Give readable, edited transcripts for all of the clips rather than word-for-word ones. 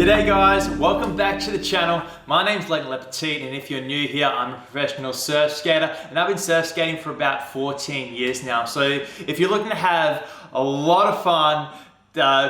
G'day guys, welcome back to the channel. My name's Leighton Petit, and if you're new here, I'm a professional surf skater and I've been surf skating for about 14 years now. So if you're looking to have a lot of fun,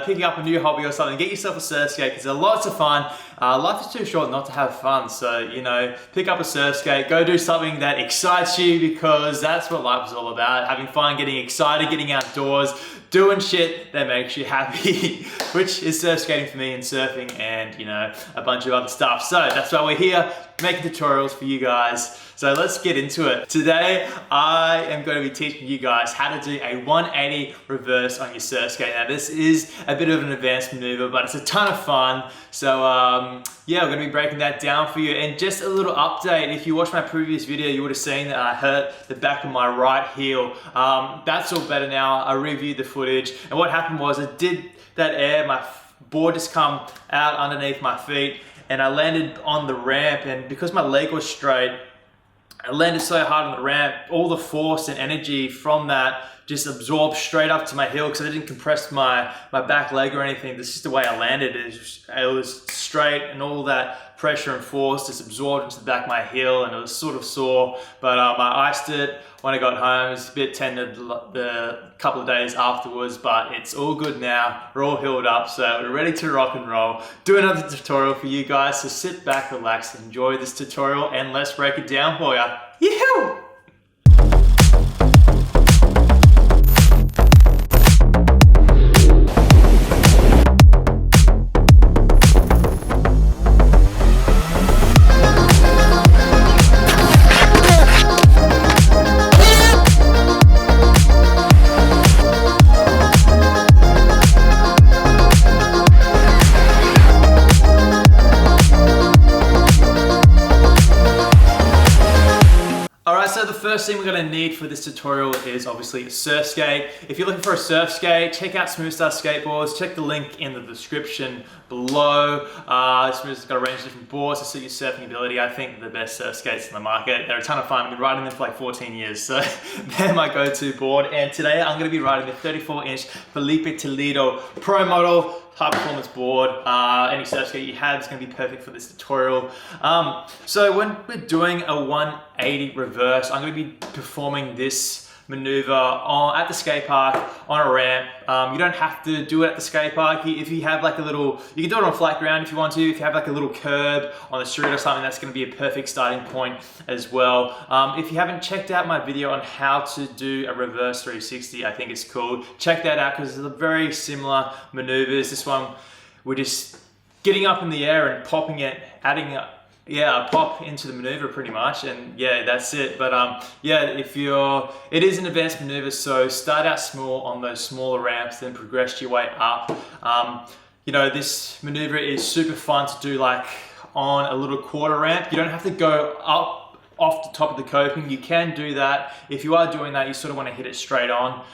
picking up a new hobby or something, get yourself a surf skate because they're lots of fun. Life is too short not to have fun, so you know, pick up a surf skate, go do something that excites you because that's what life is all about. Having fun, getting excited, getting outdoors, doing shit that makes you happy, which is surf skating for me and surfing and you know, a bunch of other stuff. So that's why we're here, making tutorials for you guys. So let's get into it. Today, I am going to be teaching you guys how to do a 180 reverse on your surf skate. Now this is a bit of an advanced maneuver, but it's a ton of fun. So yeah, we're going to be breaking that down for you. And just a little update, if you watched my previous video, you would have seen that I hurt the back of my right heel. That's all better now. I reviewed the footage, and what happened was I did that air, my board just come out underneath my feet, and I landed on the ramp, and because my leg was straight, I landed so hard on the ramp, all the force and energy from that just absorbed straight up to my heel because I didn't compress my back leg or anything. This is just the way I landed. It was straight, and all that pressure and force just absorbed into the back of my heel, and it was sort of sore. But I iced it when I got home. It was a bit tender the couple of days afterwards, but it's all good now. We're all healed up, so we're ready to rock and roll. Do another tutorial for you guys, so sit back, relax, enjoy this tutorial, and let's break it down for you. Yee-hoo! So the first thing we're going to need for this tutorial is obviously a surf skate. If you're looking for a surf skate, check out Smoothstar Skateboards. Check the link in the description below. Smoothstar's got a range of different boards to suit your surfing ability. I think they're the best surf skates in the market. They're a ton of fun. I've been riding them for like 14 years, so they're my go-to board. And today I'm going to be riding the 34-inch Filipe Toledo Pro Model high performance board. Any surf skate you have is going to be perfect for this tutorial. So when we're doing a 180 reverse, I'm going to be performing this maneuver at the skate park on a ramp. You don't have to do it at the skate park. If you have like a little, you can do it on a flat ground if you want to. If you have like a little curb on the street or something, that's going to be a perfect starting point as well. If you haven't checked out my video on how to do a reverse 360, I think it's cool. Check that out because it's very similar maneuvers. This one, we're just getting up in the air and popping it, adding a pop into the maneuver pretty much, and yeah, that's it. But yeah, it is an advanced maneuver, so start out small on those smaller ramps, then progress your way up. You know, this maneuver is super fun to do like on a little quarter ramp. You don't have to go up off the top of the coping. You can do that. If you are doing that, you sort of want to hit it straight on.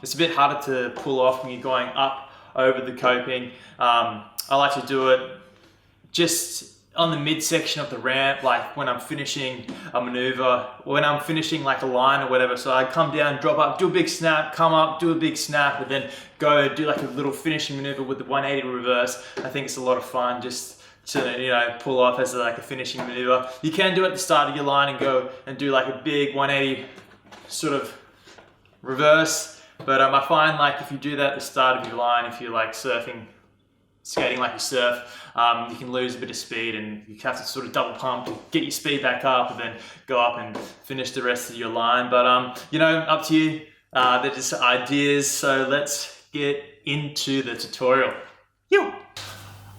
It's a bit harder to pull off when you're going up over the coping. I like to do it just on the midsection of the ramp, like when I'm finishing a maneuver, when I'm finishing like a line or whatever. So I come down, drop up, do a big snap, come up, do a big snap, and then go do like a little finishing maneuver with the 180 reverse. I think it's a lot of fun just to, you know, pull off as like a finishing maneuver. You can do it at the start of your line and go and do like a big 180 sort of reverse. But I find like if you do that at the start of your line, if you're like skating like you surf, you can lose a bit of speed and you have to sort of double pump to get your speed back up and then go up and finish the rest of your line. But you know, up to you. They're just ideas, so let's get into the tutorial.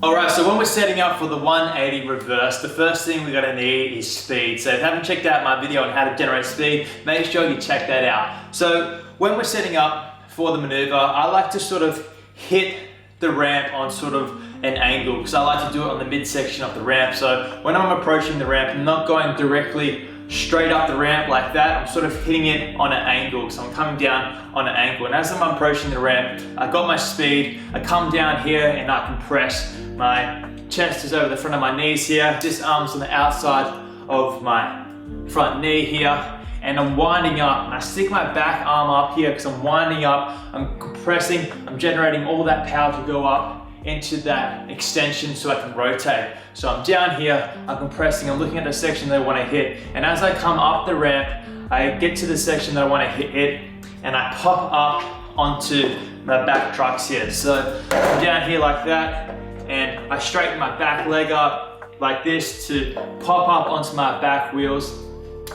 Alright, so when we're setting up for the 180 reverse, the first thing we're going to need is speed. So if you haven't checked out my video on how to generate speed, make sure you check that out. So when we're setting up for the maneuver, I like to sort of hit the ramp on sort of an angle because I like to do it on the midsection of the ramp. So when I'm approaching the ramp, I'm not going directly straight up the ramp like that. I'm sort of hitting it on an angle. So I'm coming down on an angle. And as I'm approaching the ramp, I got my speed. I come down here and I compress. My chest is over the front of my knees here. Just arms on the outside of my front knee here. And I'm winding up. I stick my back arm up here because I'm winding up. I'm compressing. I'm generating all that power to go up into that extension so I can rotate. So I'm down here, I'm compressing, I'm looking at the section that I want to hit, and as I come up the ramp, I get to the section that I want to hit, and I pop up onto my back trucks here. So I'm down here like that, and I straighten my back leg up like this to pop up onto my back wheels.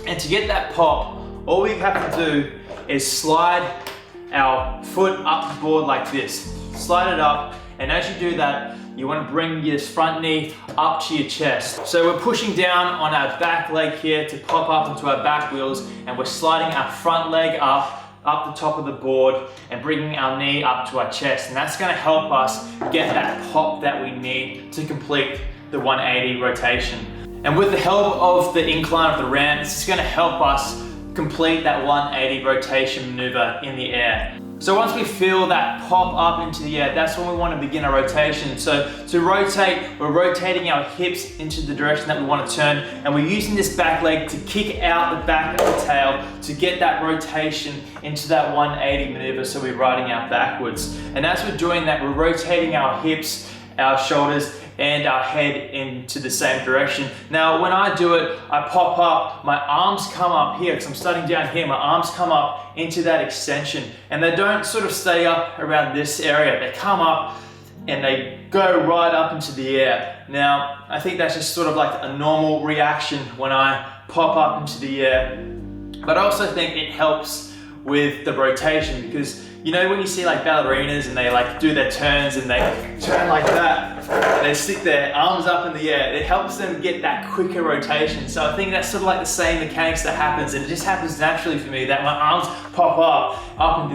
And to get that pop, all we have to do is slide our foot up the board like this. Slide it up, and as you do that, you want to bring your front knee up to your chest. So we're pushing down on our back leg here to pop up into our back wheels, and we're sliding our front leg up the top of the board and bringing our knee up to our chest. And that's going to help us get that pop that we need to complete the 180 rotation. And with the help of the incline of the ramp, this is going to help us complete that 180 rotation maneuver in the air. So once we feel that pop up into the air, that's when we want to begin our rotation. So to rotate, we're rotating our hips into the direction that we want to turn, and we're using this back leg to kick out the back of the tail to get that rotation into that 180 maneuver, so we're riding out backwards. And as we're doing that, we're rotating our hips, our shoulders, and our head into the same direction. Now, when I do it, I pop up, my arms come up here, because I'm starting down here, my arms come up into that extension, and they don't sort of stay up around this area. They come up and they go right up into the air. Now, I think that's just sort of like a normal reaction when I pop up into the air, but I also think it helps with the rotation, because you know when you see like ballerinas and they like do their turns and they turn like that and they stick their arms up in the air, it helps them get that quicker rotation. So I think that's sort of like the same mechanics that happens, and it just happens naturally for me that my arms pop up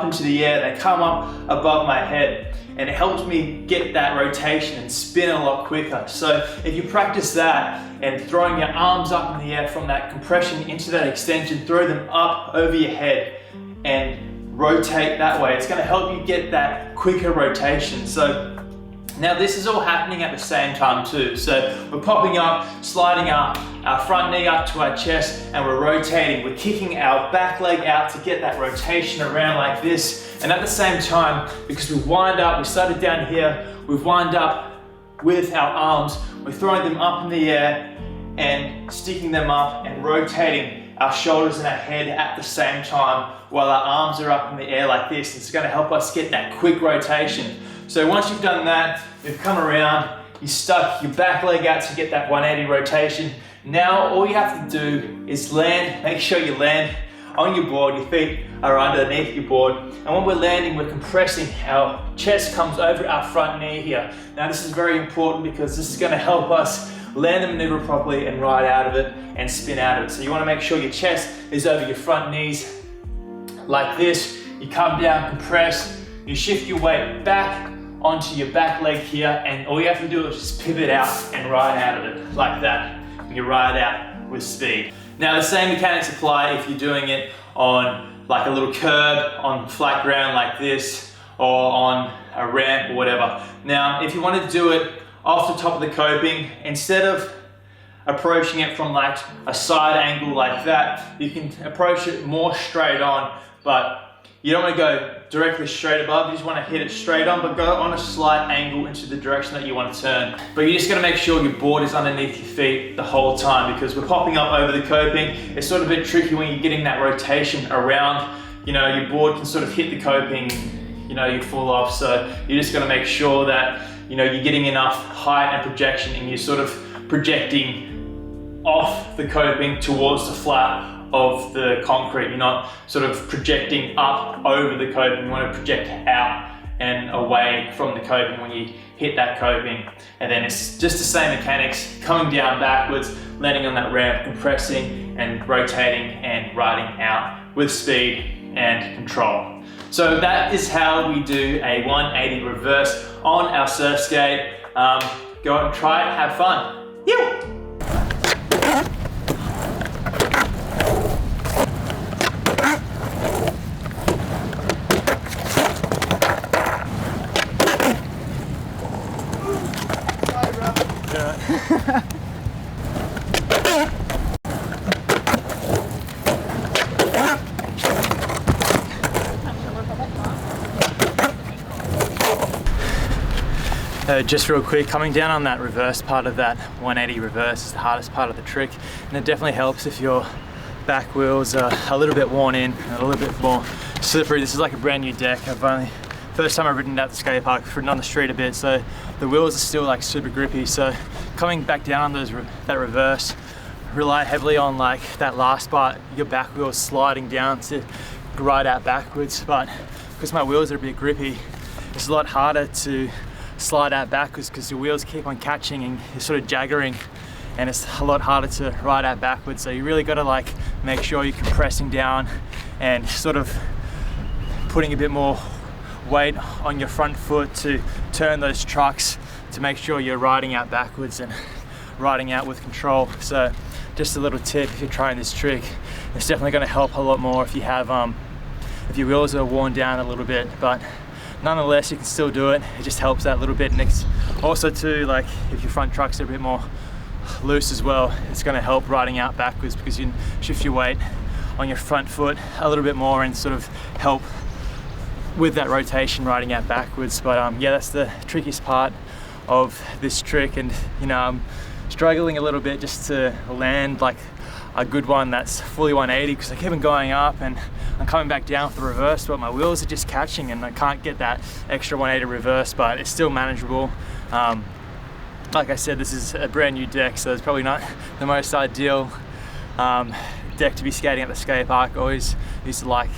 into the air, they come up above my head, and it helps me get that rotation and spin a lot quicker. So if you practice that and throwing your arms up in the air from that compression into that extension, throw them up over your head and rotate that way, it's going to help you get that quicker rotation. So now this is all happening at the same time too. So we're popping up, sliding up, our front knee up to our chest, and we're rotating. We're kicking our back leg out to get that rotation around like this. And at the same time, because we wind up, we started down here, we've wind up with our arms, we're throwing them up in the air and sticking them up and rotating our shoulders and our head at the same time while our arms are up in the air like this. It's going to help us get that quick rotation. So once you've done that, you've come around, you stuck your back leg out to get that 180 rotation. Now all you have to do is land, make sure you land on your board, your feet are underneath your board. And when we're landing, we're compressing, our chest comes over our front knee here. Now this is very important because this is going to help us land the maneuver properly and ride out of it and spin out of it. So you want to make sure your chest is over your front knees like this. You come down, compress, you shift your weight back onto your back leg here, and all you have to do is just pivot out and ride out of it like that. And you ride out with speed. Now the same mechanics apply if you're doing it on like a little curb, on flat ground like this, or on a ramp or whatever. Now if you want to do it off the top of the coping, instead of approaching it from like a side angle like that, you can approach it more straight on, but you don't want to go directly straight above, you just want to hit it straight on, but go on a slight angle into the direction that you want to turn. But you just got to make sure your board is underneath your feet the whole time, because we're popping up over the coping. It's sort of a bit tricky when you're getting that rotation around. You know, your board can sort of hit the coping, you know, you fall off. So you just got to make sure that, you know, you're getting enough height and projection, and you're sort of projecting off the coping towards the flat of the concrete. You're not sort of projecting up over the coping. You want to project out and away from the coping when you hit that coping. And then it's just the same mechanics, coming down backwards, landing on that ramp, compressing and rotating and riding out with speed and control. So that is how we do a 180 reverse on our surf skate. Go out and try it, have fun. Yew! Just real quick, coming down on that reverse part of that 180 reverse is the hardest part of the trick, and it definitely helps if your back wheels are a little bit worn in and a little bit more slippery. This is like a brand new deck. First time I've ridden it at the skate park, I've ridden on the street a bit, so the wheels are still like super grippy. So coming back down on that reverse, rely heavily on like that last part, your back wheels sliding down to ride out backwards. But because my wheels are a bit grippy, it's a lot harder to slide out backwards because your wheels keep on catching and you're sort of jaggering, and it's a lot harder to ride out backwards. So you really got to like make sure you're compressing down and sort of putting a bit more weight on your front foot to turn those trucks to make sure you're riding out backwards and riding out with control. So just a little tip if you're trying this trick, it's definitely going to help a lot more if you have if your wheels are worn down a little bit, but nonetheless you can still do it. It just helps that little bit. Next, also too, like if your front trucks are a bit more loose as well, it's going to help riding out backwards because you can shift your weight on your front foot a little bit more and sort of help with that rotation riding out backwards. But yeah, that's the trickiest part of this trick, and you know, I'm struggling a little bit just to land like a good one that's fully 180 because I keep on going up and I'm coming back down for the reverse, but my wheels are just catching and I can't get that extra 180 reverse, but it's still manageable. Like I said, this is a brand new deck, so it's probably not the most ideal deck to be skating at the skate park. I always used to like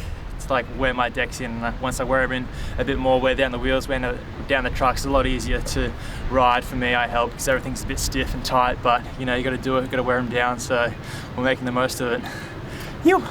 wear my decks in. Once I wear them in a bit more, wear down the wheels, wear down the trucks, it's a lot easier to ride for me. I help because everything's a bit stiff and tight, but you know, you got to do it, got to wear them down, so we're making the most of it. Yew.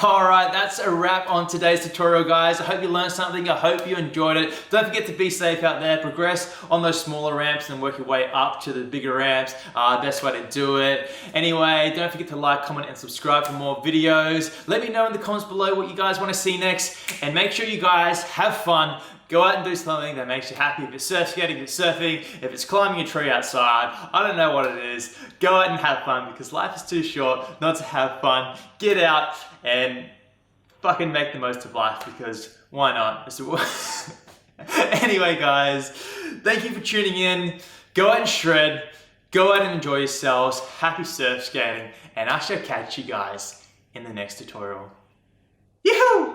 Alright, that's a wrap on today's tutorial, guys. I hope you learned something. I hope you enjoyed it. Don't forget to be safe out there. Progress on those smaller ramps and work your way up to the bigger ramps. Best way to do it. Anyway, don't forget to like, comment, and subscribe for more videos. Let me know in the comments below what you guys want to see next. And make sure you guys have fun. Go out and do something that makes you happy. If it's surf skating, if it's surfing, if it's climbing a tree outside, I don't know what it is. Go out and have fun because life is too short not to have fun. Get out and fucking make the most of life because why not? Anyway, guys, thank you for tuning in. Go out and shred. Go out and enjoy yourselves. Happy surf skating. And I shall catch you guys in the next tutorial. Yoo-hoo!